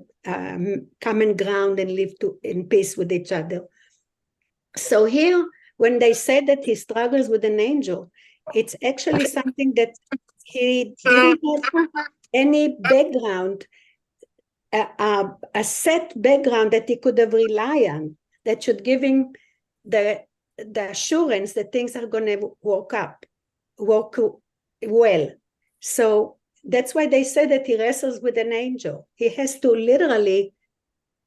common ground and live in peace with each other. So here, when they say that he struggles with an angel, it's actually something that he didn't have any background, a set background that he could have relied on, that should give him the assurance that things are going to work well. So that's why they say that he wrestles with an angel. He has to literally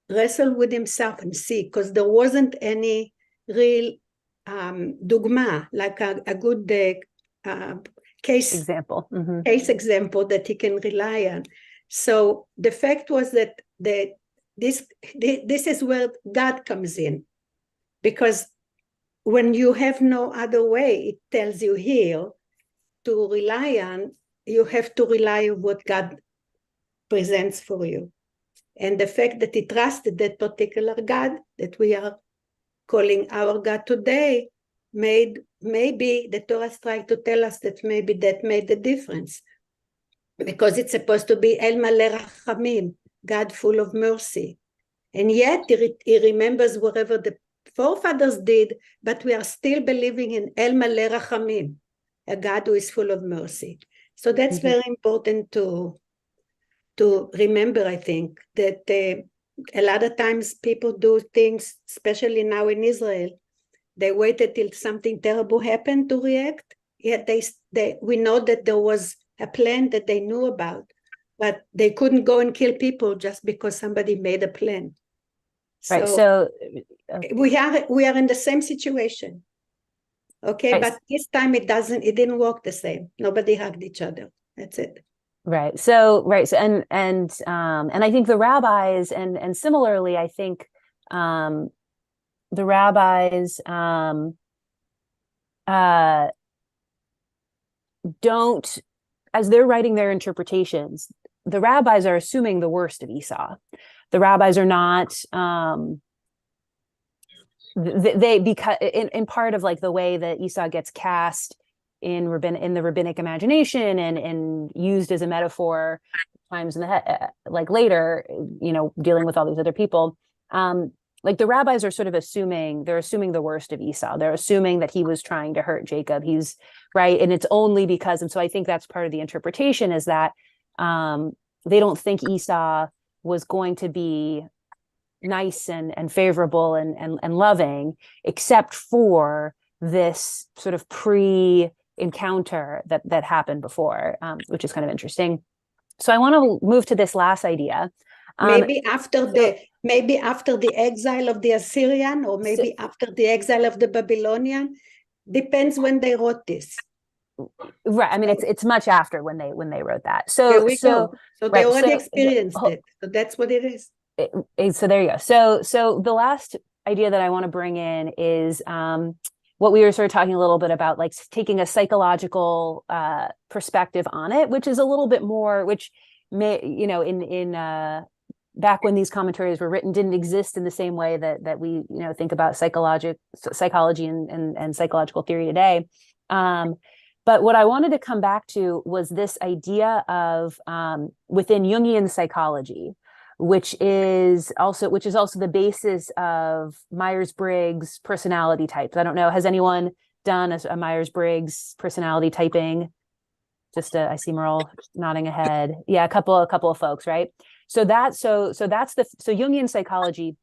wrestle with himself and see, because there wasn't any real dogma, like a good case example that he can rely on. So the fact was that this is where God comes in, because when you have no other way, it tells you here to rely on, you have to rely on what God presents for you. And the fact that he trusted that particular God that we are calling our God today maybe the Torah is trying to tell us that maybe that made the difference, because it's supposed to be El Maleh Rachamim, God full of mercy. And yet he remembers whatever the forefathers did, but we are still believing in El Maleh Rachamim, a God who is full of mercy. So that's very important to remember. I think that a lot of times people do things, especially now in Israel, they waited till something terrible happened to react. Yet we know that there was a plan that they knew about, but they couldn't go and kill people just because somebody made a plan. Right. So we are in the same situation. Okay, right. But this time it didn't work the same. Nobody hugged each other. That's it. Right. So and I think the rabbis and similarly, I think the rabbis don't, as they're writing their interpretations, the rabbis are assuming the worst of Esau. The rabbis are not because in part of like the way that Esau gets cast in the rabbinic imagination and used as a metaphor times in the head, like later, dealing with all these other people. Like the rabbis are sort of assuming the worst of Esau. They're assuming that he was trying to hurt Jacob. He's right. And it's only because, and so I think that's part of the interpretation is that they don't think Esau was going to be nice and favorable and loving, except for this sort of pre-encounter that happened before, which is kind of interesting. So I want to move to this last idea. Maybe after the exile of the Assyrian, or maybe after the exile of the Babylonian, depends when they wrote this. Right. I mean, it's much after when they wrote that. So they already experienced it. So that's what it is. So there you go. So the last idea that I want to bring in is what we were sort of talking a little bit about, like taking a psychological perspective on it, which is a little bit more, which may, in back when these commentaries were written, didn't exist in the same way that we think about psychology and psychological theory today. But what I wanted to come back to was this idea of within Jungian psychology, which is also the basis of Myers-Briggs personality types. I don't know, has anyone done a Myers-Briggs personality typing? I see Merle nodding ahead. Yeah, a couple of folks, right? So Jungian psychology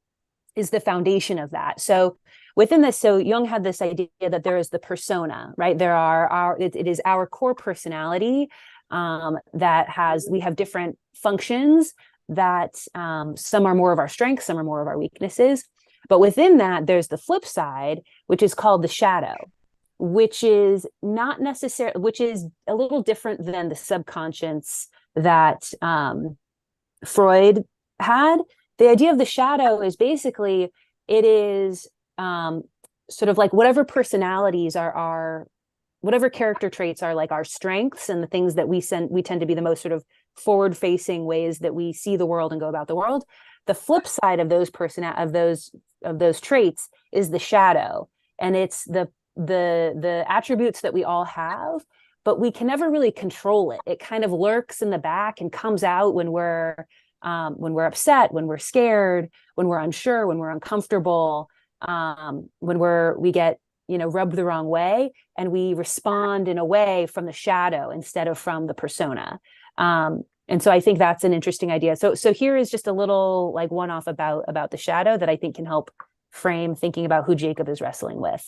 is the foundation of that. So within this, so Jung had this idea that there is the persona, right? It is our core personality we have different functions that some are more of our strengths, some are more of our weaknesses. But within that, there's the flip side, which is called the shadow, which is not necessarily, which is a little different than the subconscious that Freud had. The idea of the shadow is basically, it is sort of like whatever personalities whatever character traits are like our strengths and the things that we tend to be the most sort of forward-facing ways that we see the world and go about the world. The flip side of those traits is the shadow, and it's the attributes that we all have, but we can never really control it. It kind of lurks in the back and comes out when we're upset, when we're scared, when we're unsure, when we're uncomfortable, when we get rubbed the wrong way, and we respond in a way from the shadow instead of from the persona. And so I think that's an interesting idea. So here is just a little like one-off about the shadow that I think can help frame thinking about who Jacob is wrestling with.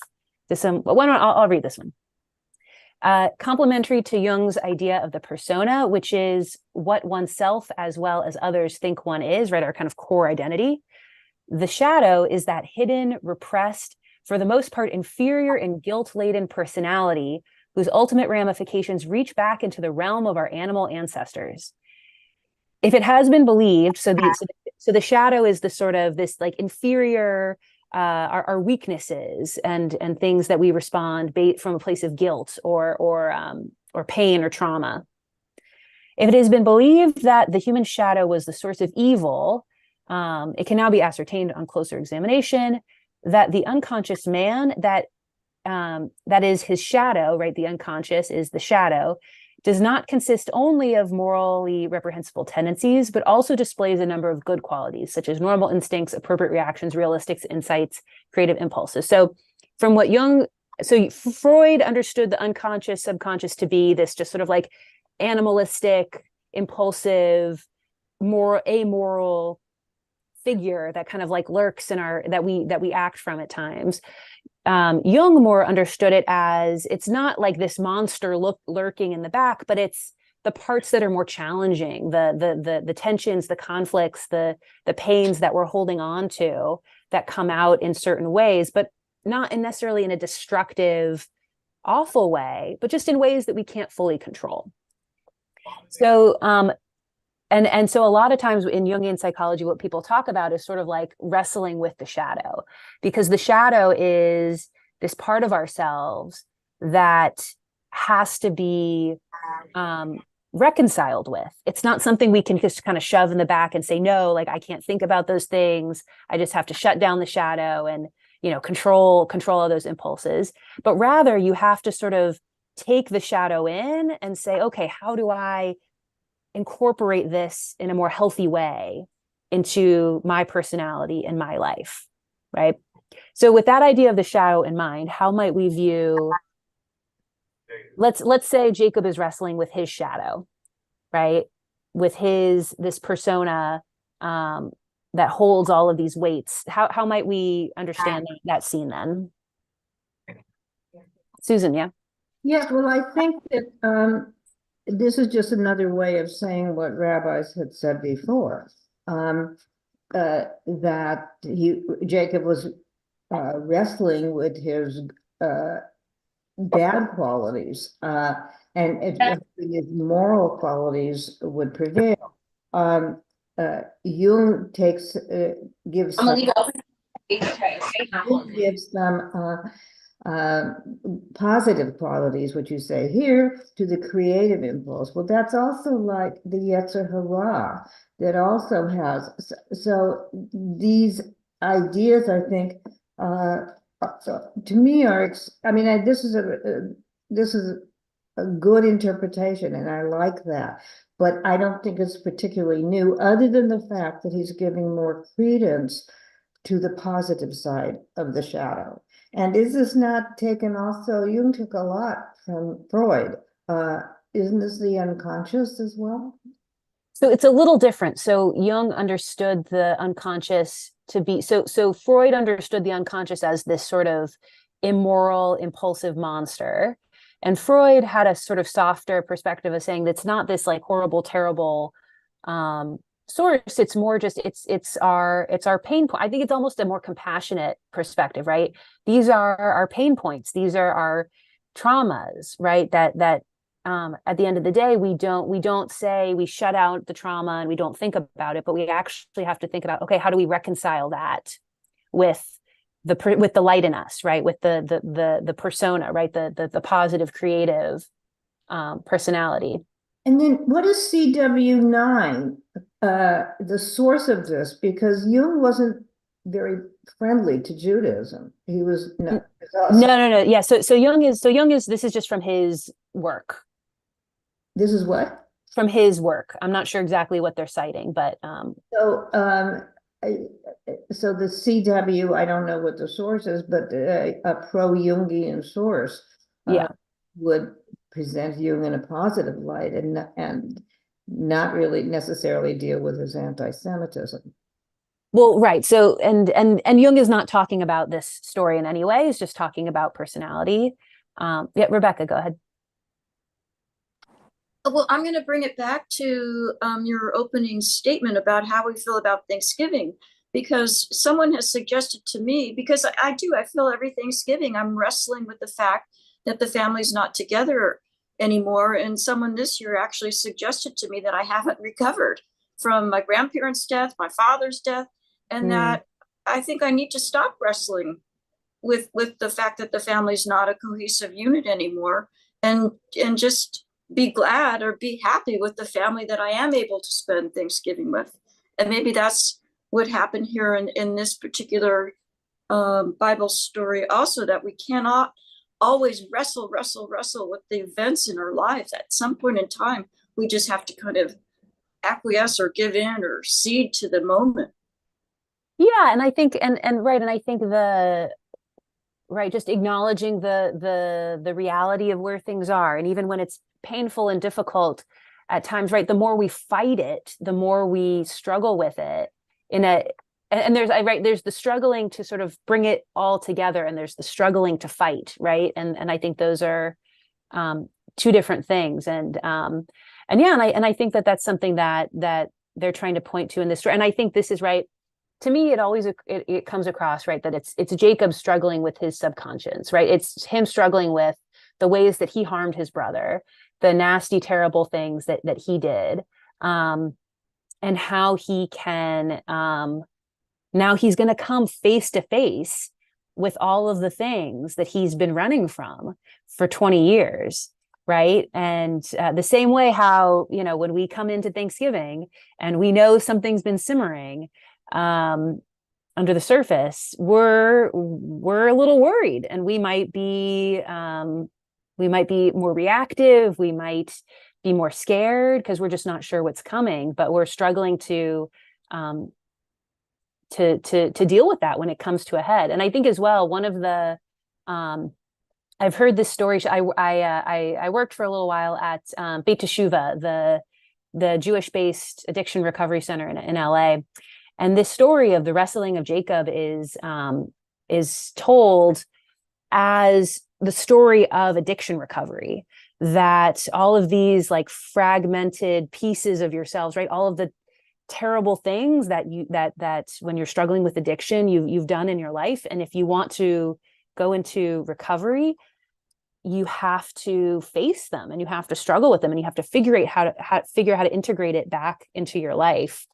I'll read this one. Complementary to Jung's idea of the persona, which is what oneself as well as others think one is, right? Our kind of core identity. The shadow is that hidden, repressed, for the most part, inferior and guilt-laden personality whose ultimate ramifications reach back into the realm of our animal ancestors. If it has been believed, so the shadow is the sort of this like inferior, our weaknesses and things that we respond from a place of guilt or pain or trauma. If it has been believed that the human shadow was the source of evil, it can now be ascertained on closer examination that the unconscious man that is his shadow, right? The unconscious is the shadow, does not consist only of morally reprehensible tendencies, but also displays a number of good qualities, such as normal instincts, appropriate reactions, realistic insights, creative impulses. So from what Freud understood the unconscious, subconscious to be this just sort of like animalistic, impulsive, more amoral figure that kind of like lurks that we act from at times. Jung more understood it as, it's not like this monster lurking in the back, but it's the parts that are more challenging, the tensions, the conflicts, the pains that we're holding on to that come out in certain ways, but not necessarily in a destructive, awful way, but just in ways that we can't fully control. So, and so a lot of times in Jungian psychology, what people talk about is sort of like wrestling with the shadow, because the shadow is this part of ourselves that has to be reconciled with. It's not something we can just kind of shove in the back and say, no, like I can't think about those things. I just have to shut down the shadow and, control all those impulses. But rather you have to sort of take the shadow in and say, okay, how do I incorporate this in a more healthy way into my personality and my life, right? So with that idea of the shadow in mind, how might we view, let's say Jacob is wrestling with his shadow, right? With this persona that holds all of these weights. How might we understand that scene then? Susan, yeah? Yeah, well, I think that this is just another way of saying what rabbis had said before, that Jacob was wrestling with his bad qualities, and his moral qualities would prevail. Jung gives some positive qualities, what you say here, to the creative impulse. Well, that's also like the Yetzer Hara that also has. So these ideas, I think, to me are. I mean, this is a good interpretation, and I like that. But I don't think it's particularly new, other than the fact that he's giving more credence to the positive side of the shadow. And is this not taken also? Jung took a lot from Freud. Isn't this the unconscious as well? So it's a little different. So Jung understood the unconscious to be, so Freud understood the unconscious as this sort of immoral, impulsive monster. And Freud had a sort of softer perspective of saying that's not this like horrible, terrible source. It's more just it's our pain point. I think it's almost a more compassionate perspective, right? These are our pain points. These are our traumas, right? That at the end of the day, we don't say we shut out the trauma and we don't think about it, but we actually have to think about, okay, how do we reconcile that with the light in us, right? With the persona, right? The positive, creative personality. And then what is CW9, the source of this? Because Jung wasn't very friendly to Judaism. He was no. Yeah. So Jung is this is just from his work. This is what? From his work. I'm not sure exactly what they're citing, but so the CW, I don't know what the source is, but a pro-Jungian source would present Jung in a positive light and not really necessarily deal with his anti-Semitism. Well, right. So and Jung is not talking about this story in any way. He's just talking about personality. Rebecca, go ahead. Well, I'm going to bring it back to your opening statement about how we feel about Thanksgiving, because someone has suggested to me, because I feel every Thanksgiving I'm wrestling with the fact that the family's not together anymore. And someone this year actually suggested to me that I haven't recovered from my grandparents' death, my father's death, and that I think I need to stop wrestling with the fact that the family's not a cohesive unit anymore, and just be glad or be happy with the family that I am able to spend Thanksgiving with. And maybe that's what happened here in this particular Bible story also, that we cannot always wrestle with the events in our lives. At some point in time, we just have to kind of acquiesce or give in or cede to the moment. Yeah, and I think and I think just acknowledging the reality of where things are, and even when it's painful and difficult at times, right, the more we fight it, the more we struggle with it and there's the struggling to sort of bring it all together, and there's the struggling to fight, right? And I think those are two different things. And I think that's something that they're trying to point to in this story. And I think this is right. To me, it comes across, right, that it's Jacob struggling with his subconscious, right? It's him struggling with the ways that he harmed his brother, the nasty, terrible things that he did, and how he can now he's going to come face to face with all of the things that he's been running from for 20 years. Right. And the same way how, when we come into Thanksgiving and we know something's been simmering under the surface, we're a little worried, and we might be more reactive. We might be more scared because we're just not sure what's coming, but we're struggling to deal with that when it comes to a head. And I think as well, one of the I've heard this story. I worked for a little while at Beit Teshuvah, the Jewish-based addiction recovery center in LA. And this story of the wrestling of Jacob is told as the story of addiction recovery, that all of these like fragmented pieces of yourselves, right? All of the terrible things that when you're struggling with addiction, you've done in your life. And if you want to go into recovery, you have to face them, and you have to struggle with them, and you have to figure out how to integrate it back into your life.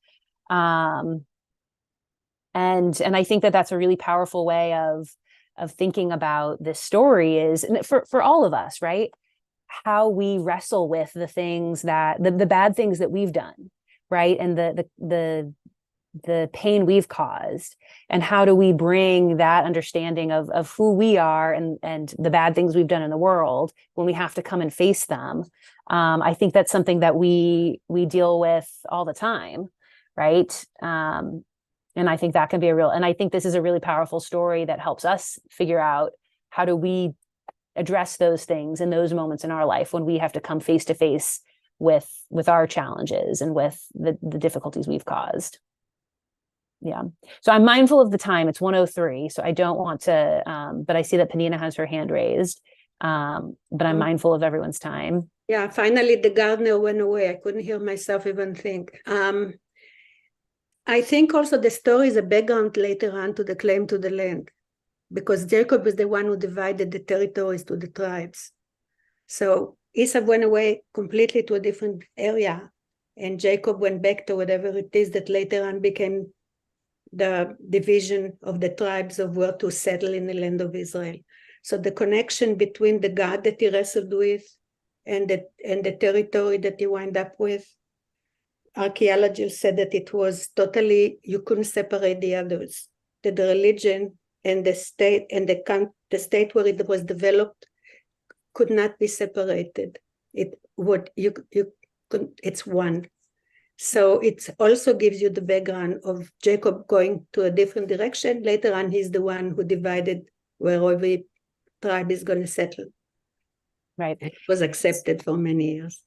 And I think that's a really powerful way of thinking about this story, is for all of us, right? How we wrestle with the things that the bad things that we've done, right? And the the pain we've caused, and how do we bring that understanding of who we are and the bad things we've done in the world when we have to come and face them. I think that's something that we deal with all the time, right? And I think that can be and I think this is a really powerful story that helps us figure out how do we address those things in those moments in our life when we have to come face to face with our challenges and with the difficulties we've caused. Yeah. So I'm mindful of the time. It's 1:03, so I don't want to, but I see that Penina has her hand raised. But I'm mindful of everyone's time. Yeah, finally the gardener went away. I couldn't hear myself even think. I think also the story is a background later on to the claim to the land, because Jacob is the one who divided the territories to the tribes. So Esau went away completely to a different area, and Jacob went back to whatever it is that later on became the division of the tribes of where to settle in the land of Israel. So the connection between the God that he wrestled with and the territory that he wound up with, archaeologists said that it was totally, you couldn't separate the others, that the religion and the state and the state where it was developed could not be separated. It's one. So it also gives you the background of Jacob going to a different direction. Later on, he's the one who divided where every tribe is going to settle. Right. It was accepted for many years.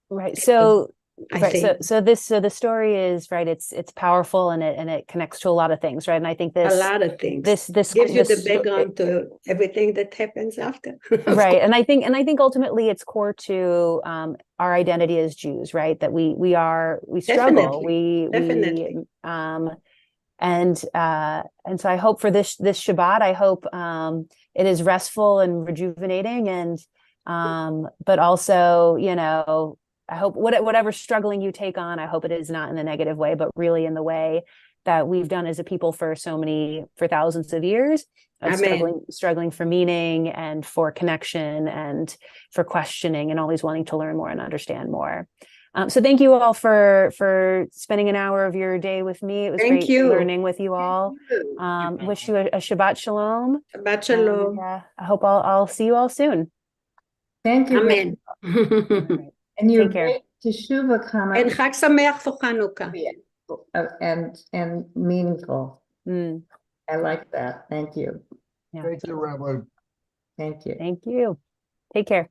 Right. So I think. So the story is right. It's powerful, and it connects to a lot of things, right? And I think A lot of things. This gives you the background to everything that happens after. Right. And I think ultimately it's core to our identity as Jews, right? That we struggle. Definitely. And so I hope for this Shabbat, I hope it is restful and rejuvenating, and but also, I hope whatever struggling you take on, I hope it is not in the negative way, but really in the way that we've done as a people for thousands of years, of struggling for meaning and for connection and for questioning and always wanting to learn more and understand more. So thank you all for spending an hour of your day with me. It was great learning with you all. Wish you a Shabbat Shalom. Shabbat Shalom. And, I hope I'll see you all soon. Thank you. Amen. Right. And your Take care. Teshuvah comment. And Chag Sameach for Chanukah. And meaningful. Mm. I like that. Thank you. Yeah. Thank you, Rabbi. Thank you. Thank you. Take care.